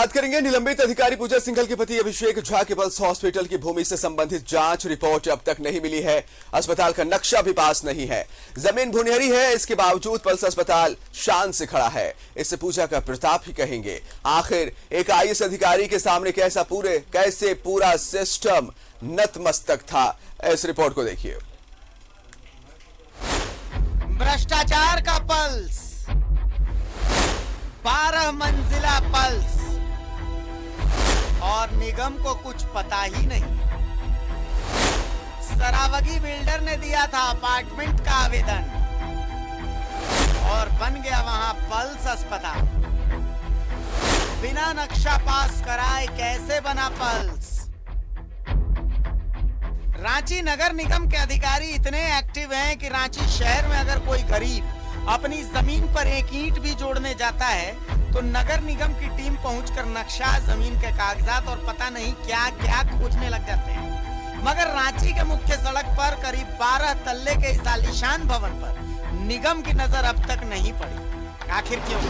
बात करेंगे निलंबित अधिकारी पूजा सिंघल के पति अभिषेक झा के पल्स हॉस्पिटल की भूमि से संबंधित जांच रिपोर्ट अब तक नहीं मिली है। अस्पताल का नक्शा भी पास नहीं है। जमीन भुनहरी है, इसके बावजूद पल्स अस्पताल शान से खड़ा है। इससे पूजा का प्रताप ही कहेंगे। आखिर एक आईएएस अधिकारी के सामने कैसे पूरा सिस्टम नतमस्तक था। इस रिपोर्ट को देखिए। भ्रष्टाचार का पल्स, 12 मंजिला पल्स, और निगम को कुछ पता ही नहीं। सरावगी बिल्डर ने दिया था अपार्टमेंट का आवेदन और बन गया वहां पल्स अस्पताल। बिना नक्शा पास कराए कैसे बना पल्स? रांची नगर निगम के अधिकारी इतने एक्टिव हैं कि रांची शहर में अगर कोई गरीब अपनी जमीन पर एक ईंट भी जोड़ने जाता है तो नगर निगम की टीम पहुंचकर नक्शा, जमीन के कागजात और पता नहीं क्या क्या खोजने लग जाते हैं। मगर रांची के मुख्य सड़क पर करीब 12 तल्ले के इस आलीशान भवन पर निगम की नजर अब तक नहीं पड़ी। आखिर क्यों?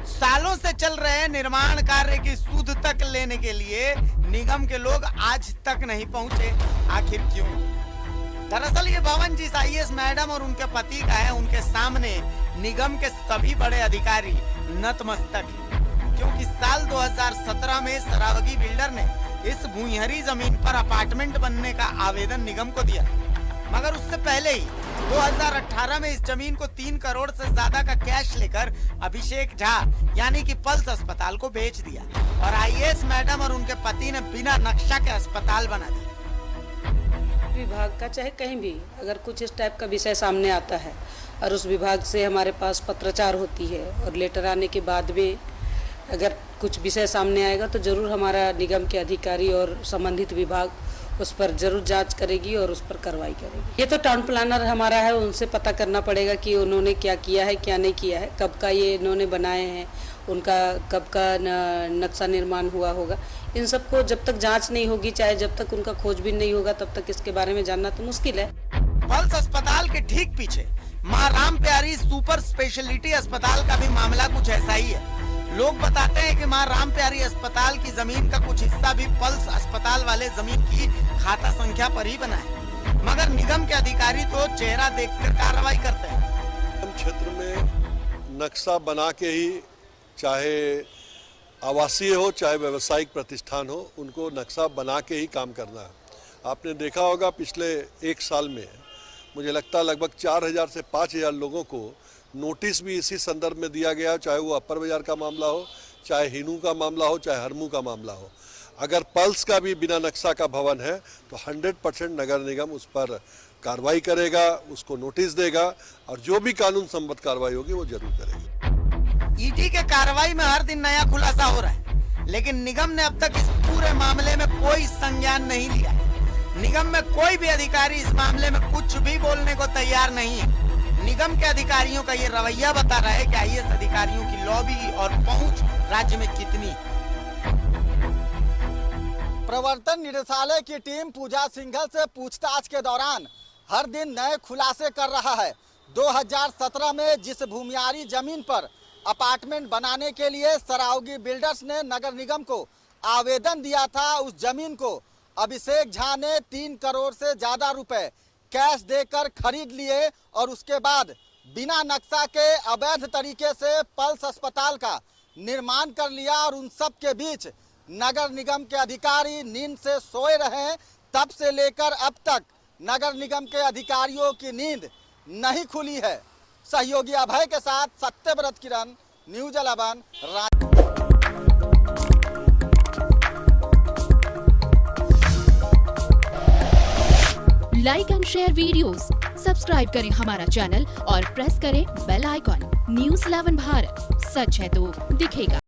सालों से चल रहे निर्माण कार्य की सुध तक लेने के लिए निगम के लोग आज तक नहीं पहुंचे। आखिर क्यों? दरअसल ये भवन जिस आईएएस मैडम और उनके पति का है, उनके सामने निगम के सभी बड़े अधिकारी नतमस्तक हैं। क्योंकि साल 2017 में सरावगी बिल्डर ने इस भूइंहरी जमीन पर अपार्टमेंट बनने का आवेदन निगम को दिया, मगर उससे पहले ही 2018 में इस जमीन को 3 करोड़ से ज्यादा का कैश लेकर अभिषेक झा यानी कि पल्स अस्पताल को बेच दिया और आईएएस मैडम और उनके पति ने बिना नक्शा के अस्पताल बना दिया। विभाग का चाहे कहीं भी अगर कुछ इस टाइप का विषय सामने आता है और उस विभाग से हमारे पास पत्राचार होती है और लेटर आने के बाद में अगर कुछ विषय सामने आएगा तो जरूर हमारा निगम के अधिकारी और संबंधित विभाग उस पर जरूर जांच करेगी और उस पर कार्रवाई करेगी। ये तो टाउन प्लानर हमारा है, उनसे पता करना पड़ेगा कि उन्होंने क्या किया है क्या नहीं किया है, कब का ये इन्होंने बनाए हैं, उनका कब का नक्शा निर्माण हुआ होगा। इन सब को जब तक जांच नहीं होगी, चाहे जब तक उनका खोजबीन नहीं होगा, तब तक इसके बारे में जानना तो मुश्किल है। पल्स अस्पताल के ठीक पीछे मां राम प्यारी सुपर स्पेशलिटी अस्पताल का भी मामला कुछ ऐसा ही है। लोग बताते हैं कि मां राम प्यारी अस्पताल की जमीन का कुछ हिस्सा भी पल्स अस्पताल वाले जमीन की खाता संख्या पर ही बना है, मगर निगम के अधिकारी तो चेहरा देखकर कार्रवाई करते हैं। क्षेत्र में नक्शा बना के ही, चाहे आवासीय हो चाहे व्यावसायिक प्रतिष्ठान हो, उनको नक्शा बना के ही काम करना है। आपने देखा होगा पिछले 1 साल में मुझे लगता है लगभग 4000 से 5000 लोगों को नोटिस भी इसी संदर्भ में दिया गया, चाहे वो अपर बाजार का मामला हो, चाहे हिनू का मामला हो, चाहे हरमू का मामला हो। अगर पल्स का भी बिना नक्शा का भवन है तो 100% नगर निगम उस पर कार्रवाई करेगा, उसको नोटिस देगा और जो भी कानून संबद्ध कार्रवाई होगी वो जरूर करेगी। ईडी के कार्रवाई में हर दिन नया खुलासा हो रहा है, लेकिन निगम ने अब तक इस पूरे मामले में कोई संज्ञान नहीं लिया है। निगम में कोई भी अधिकारी इस मामले में कुछ भी बोलने को तैयार नहीं है। निगम के अधिकारियों का ये रवैया बता रहा है कि आईएएस अधिकारियों की लॉबी और पहुंच राज्य में कितनी है। प्रवर्तन निदेशालय की टीम पूजा सिंघल से पूछताछ के दौरान हर दिन नए खुलासे कर रहा है। 2017 में जिस भूमियारी जमीन पर अपार्टमेंट बनाने के लिए सरावगी बिल्डर्स ने नगर निगम को आवेदन दिया था, उस जमीन को अभिषेक झा ने 3 करोड़ से ज्यादा रुपए कैश देकर खरीद लिए और उसके बाद बिना नक्शा के अवैध तरीके से पल्स अस्पताल का निर्माण कर लिया। और उन सब के बीच नगर निगम के अधिकारी नींद से सोए रहे। तब से लेकर अब तक नगर निगम के अधिकारियों की नींद नहीं खुली है। सहयोगी अभय के साथ Satyavrat Kiran, News 11 Ranchi. Like and share videos, subscribe करें हमारा चैनल और प्रेस करें बेल आइकॉन। न्यूज़ 11 भारत, सच है तो दिखेगा।